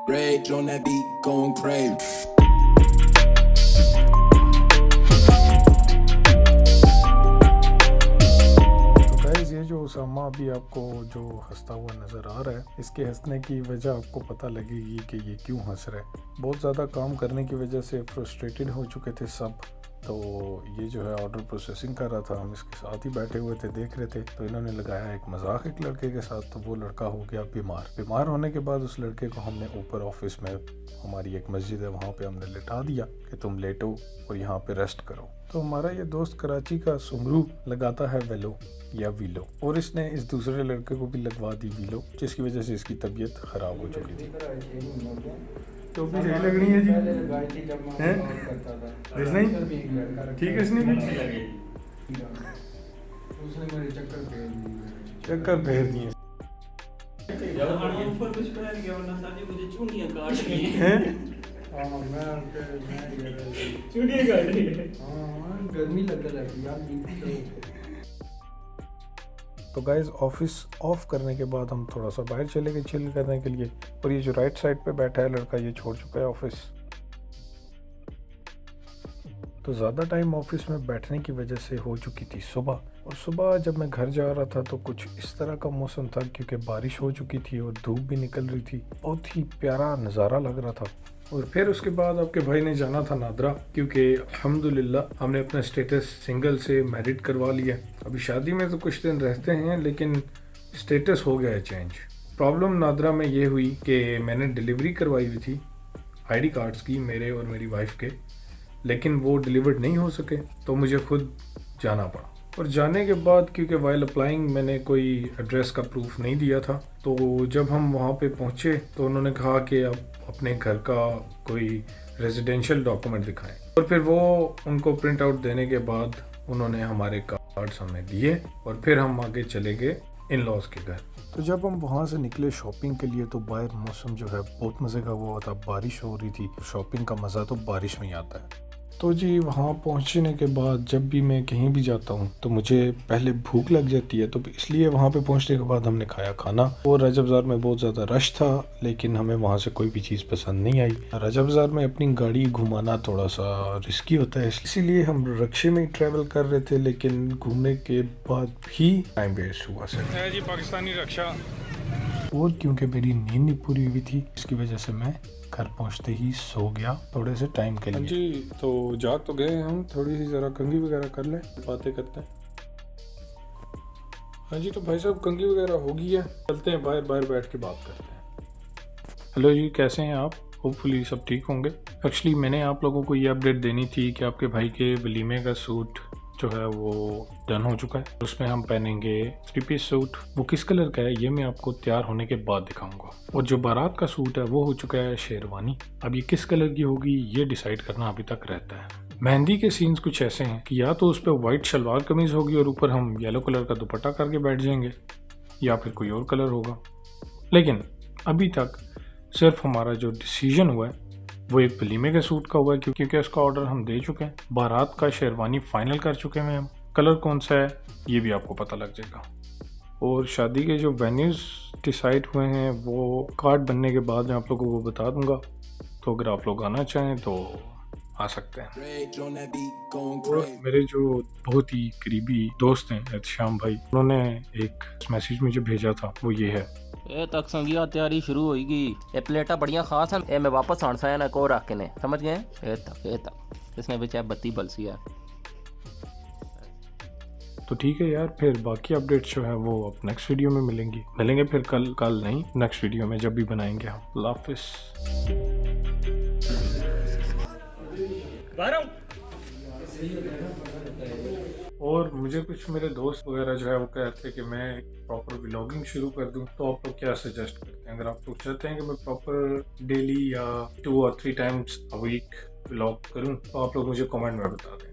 Rage on that beat, going crazy. Guys ये जो उसामा अभी आपको जो हंसता हुआ नज़र आ रहा है, इसके हंसने की वजह आपको पता लगेगी कि ये क्यों हंस रहा है। बहुत ज़्यादा काम करने की वजह से फ्रस्ट्रेटेड हो चुके थे सब। तो ये जो है ऑर्डर प्रोसेसिंग कर रहा था, हम इसके साथ ही बैठे हुए थे, देख रहे थे। तो इन्होंने लगाया एक मजाक एक लड़के के साथ। तो वो लड़का हो गया बीमार होने के बाद उस लड़के को हमने ऊपर ऑफिस में, हमारी एक मस्जिद है वहाँ पे हमने लिटा दिया कि तुम लेटो और यहाँ पे रेस्ट करो। तो हमारा ये दोस्त कराची का सुंगरू लगाता है वेलो या वीलो, और इसने इस दूसरे लड़के को भी लगवा दी वीलो, जिसकी वजह से इसकी तबीयत खराब हो चुकी थी। तो भी सही लगनी है जी, हैं? ठीक है, इसने चक्कर फेर दिए गर्मी लगने लगी यार। तो गाइज ऑफिस ऑफ करने के बाद हम थोड़ा सा बाहर चले गए चिल करने के लिए। और ये जो राइट साइड पे बैठा है लड़का, ये छोड़ चुका है ऑफिस। तो ज़्यादा टाइम ऑफिस में बैठने की वजह से हो चुकी थी सुबह। और सुबह जब मैं घर जा रहा था तो कुछ इस तरह का मौसम था, क्योंकि बारिश हो चुकी थी और धूप भी निकल रही थी। बहुत ही प्यारा नज़ारा लग रहा था। और फिर उसके बाद आपके भाई ने जाना था नादरा, क्योंकि अल्हम्दुलिल्लाह हमने अपना स्टेटस सिंगल से मैरिड करवा लिया। अभी शादी में तो कुछ दिन रहते हैं, लेकिन स्टेटस हो गया है चेंज। प्रॉब्लम नादरा में ये हुई कि मैंने डिलीवरी करवाई हुई थी आईडी कार्ड्स की, मेरे और मेरी वाइफ के, लेकिन वो डिलीवर्ड नहीं हो सके, तो मुझे खुद जाना पड़ा। और जाने के बाद क्योंकि वाइल अप्लाइंग मैंने कोई एड्रेस का प्रूफ नहीं दिया था, तो जब हम वहाँ पे पहुँचे तो उन्होंने कहा कि आप अपने घर का कोई रेजिडेंशियल डॉक्यूमेंट दिखाएं। और फिर वो उनको प्रिंट आउट देने के बाद उन्होंने हमारे कार्ड्स हमें दिए और फिर हम आगे चले गए इन लॉज के घर। तो जब हम वहाँ से निकले शॉपिंग के लिए, तो बाहर मौसम जो है बहुत मज़े का हुआ था, बारिश हो रही थी। शॉपिंग का मज़ा तो बारिश में ही आता है। तो जी वहाँ पहुँचने के बाद जब भी मैं कहीं भी जाता हूँ तो मुझे पहले भूख लग जाती है, तो इसलिए वहाँ पे पहुँचने के बाद हमने खाया खाना। और रजब बाज़ार में बहुत ज़्यादा रश था, लेकिन हमें वहाँ से कोई भी चीज़ पसंद नहीं आई। रजब बाज़ार में अपनी गाड़ी घुमाना थोड़ा सा रिस्की होता है, इसीलिए हम रिक्शे में ही ट्रैवल कर रहे थे। लेकिन घूमने के बाद भी टाइम वेस्ट हुआ सर जी, पाकिस्तानी रक्षा। और क्योंकि मेरी नींद नहीं पूरी हुई थी, इसकी वजह से मैं घर पहुंचते ही सो गया थोड़े से टाइम के लिए। जी तो जाग तो गए हम, थोड़ी सी ज़रा कंघी वगैरह कर लें, बातें करते हैं। हाँ जी, तो भाई साहब कंघी वगैरह हो गई है, चलते हैं बाहर बैठ के बात करते हैं। हेलो जी, कैसे हैं आप? होपफुली सब ठीक होंगे। एक्चुअली मैंने आप लोगों को ये अपडेट देनी थी कि आपके भाई के वलीमे का सूट जो है वो डन हो चुका है। उसमें हम पहनेंगे 3 पीस सूट। वो किस कलर का है ये मैं आपको तैयार होने के बाद दिखाऊंगा। और जो बारात का सूट है वो हो चुका है शेरवानी। अब ये किस कलर की होगी ये डिसाइड करना अभी तक रहता है। मेहंदी के सीन्स कुछ ऐसे हैं कि या तो उस पर वाइट शलवार कमीज होगी और ऊपर हम येलो कलर का दुपट्टा करके बैठ जाएंगे, या फिर कोई और कलर होगा। लेकिन अभी तक सिर्फ हमारा जो डिसीजन हुआ है वो एक वलीमे के सूट का हुआ है, क्योंकि उसका ऑर्डर हम दे चुके हैं। बारात का शेरवानी फाइनल कर चुके हैं हम। कलर कौन सा है ये भी आपको पता लग जाएगा। और शादी के जो वेन्यूज़ डिसाइड हुए हैं वो कार्ड बनने के बाद मैं आप लोगों को बता दूंगा। तो अगर आप लोग आना चाहें तो आ सकते हैं। और मेरे जो बहुत ही करीबी दोस्त हैं एहतशाम भाई, उन्होंने एक मैसेज मुझे भेजा था, वो ये है। ए तक संगिया तैयारी शुरू होगी। ये प्लेटा बढ़िया खास हैं। ए मैं वापस आना सा ना को रख के ने समझ गए। ए तक इसने बेचा बत्ती बलसी है। तो ठीक है यार, फिर बाकी अपडेट्स जो है वो अब नेक्स्ट वीडियो में मिलेंगे फिर कल नहीं, नेक्स्ट वीडियो में जब भी बनाएंगे हम। अल्लाह हाफिज़। और मुझे कुछ मेरे दोस्त वगैरह जो है वो कहते हैं कि मैं प्रॉपर व्लॉगिंग शुरू कर दूं, तो आप लोग क्या सजेस्ट करते हैं? अगर आप लोग चाहते हैं कि मैं प्रॉपर डेली या 2 और 3 टाइम्स अ वीक व्लॉग करूं, तो आप लोग मुझे कमेंट में बता दें।